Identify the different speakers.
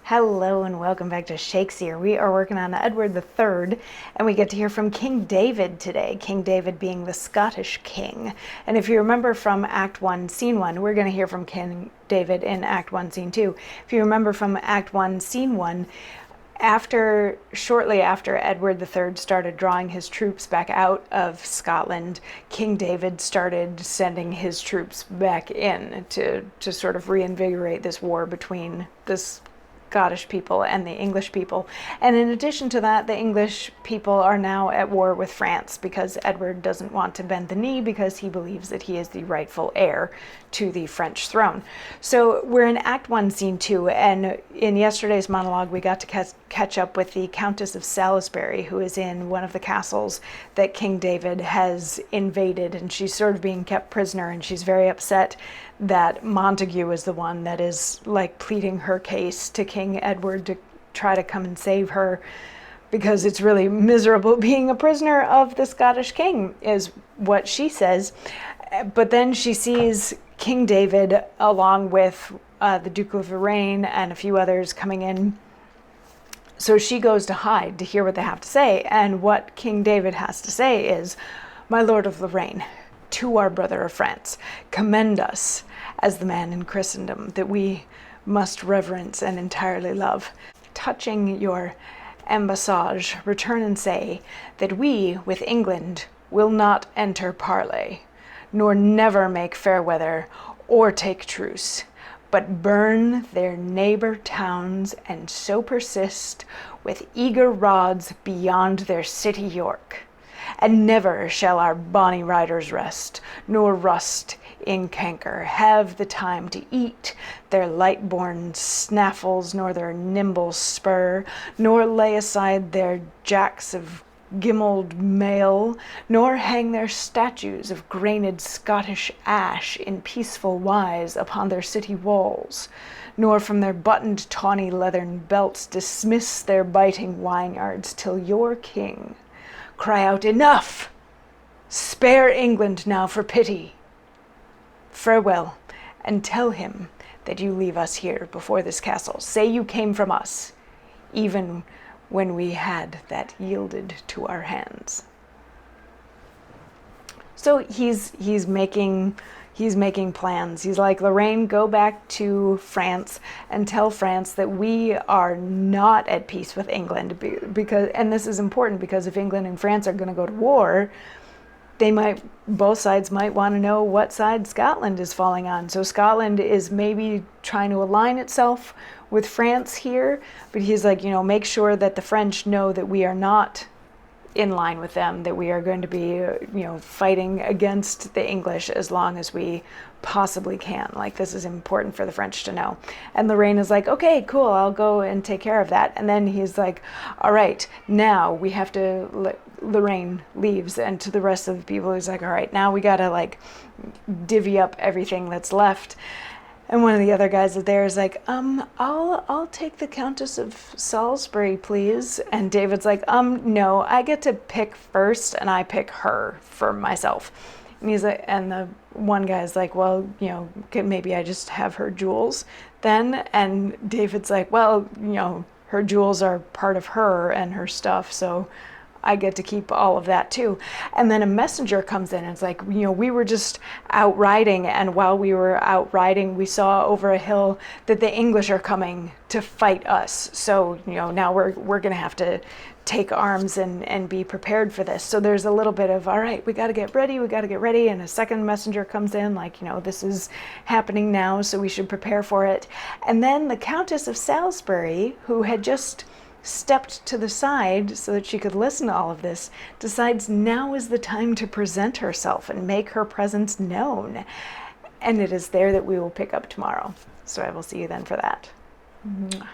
Speaker 1: Hello and welcome back to Shakesyear. We are working on Edward III, and we get to hear from King David today, King David being the Scottish king. And if you remember from Act 1, Scene 1, we're going to hear from King David in Act 1, Scene 2. If you remember from Act 1, Scene 1, shortly after Edward III started drawing his troops back out of Scotland, King David started sending his troops back in to sort of reinvigorate this war between this Scottish people and the English people. And in addition to that, the English people are now at war with France because Edward doesn't want to bend the knee because he believes that he is the rightful heir to the French throne. So we're in Act 1, Scene 2, and in yesterday's monologue we got to catch up with the Countess of Salisbury, who is in one of the castles that King David has invaded, and she's sort of being kept prisoner, and she's very upset that Montague is the one that is like pleading her case to King Edward to try to come and save her, because it's really miserable being a prisoner of the Scottish king, is what she says. But then she sees King David along with the Duke of Lorraine and a few others coming in. So she goes to hide to hear what they have to say. And what King David has to say is, "My Lord of Lorraine, to our brother of France, commend us as the man in Christendom that we must reverence and entirely love. Touching your embassage, return and say that we with England will not enter parley, nor never make fair weather or take truce, but burn their neighbor towns, and so persist with eager rods beyond their city York. And never shall our bonny riders rest, nor rust in canker have the time to eat their light-born snaffles, nor their nimble spur, nor lay aside their jacks of gimmelled mail, nor hang their statues of grained Scottish ash in peaceful wise upon their city walls, nor from their buttoned tawny leathern belts dismiss their biting wineyards, till your king cry out, 'Enough! Spare England now for pity! Farewell, and tell him that you leave us here before this castle. Say you came from us, even when we had that yielded to our hands.'" So he's making plans. He's like, "Lorraine, go back to France and tell France that we are not at peace with England, because, and this is important because if England and France are going to go to war, both sides might want to know what side Scotland is falling on. So Scotland is maybe trying to align itself with France here, but he's like, make sure that the French know that we are not in line with them, that we are going to be, fighting against the English as long as we possibly can. Like, this is important for the French to know." And Lorraine is like, "Okay, cool, I'll go and take care of that." And then he's like, "All right, now we have to," Lorraine leaves, and to the rest of the people, he's like, "All right, now we gotta divvy up everything that's left." And one of the other guys there is like, I'll take the Countess of Salisbury, please." And David's like, "No, I get to pick first, and I pick her for myself." And he's like, and the one guy's like, "Well, maybe I just have her jewels then." And David's like, "Well, her jewels are part of her and her stuff, so I get to keep all of that too." And then a messenger comes in and it's like, "We were just out riding, and while we were out riding, we saw over a hill that the English are coming to fight us. So, now we're going to have to take arms and be prepared for this." So there's a little bit of, all right, we got to get ready. And a second messenger comes in like, this is happening now, so we should prepare for it. And then the Countess of Salisbury, who had just stepped to the side so that she could listen to all of this, decides now is the time to present herself and make her presence known. And it is there that we will pick up tomorrow. So I will see you then for that. Mwah.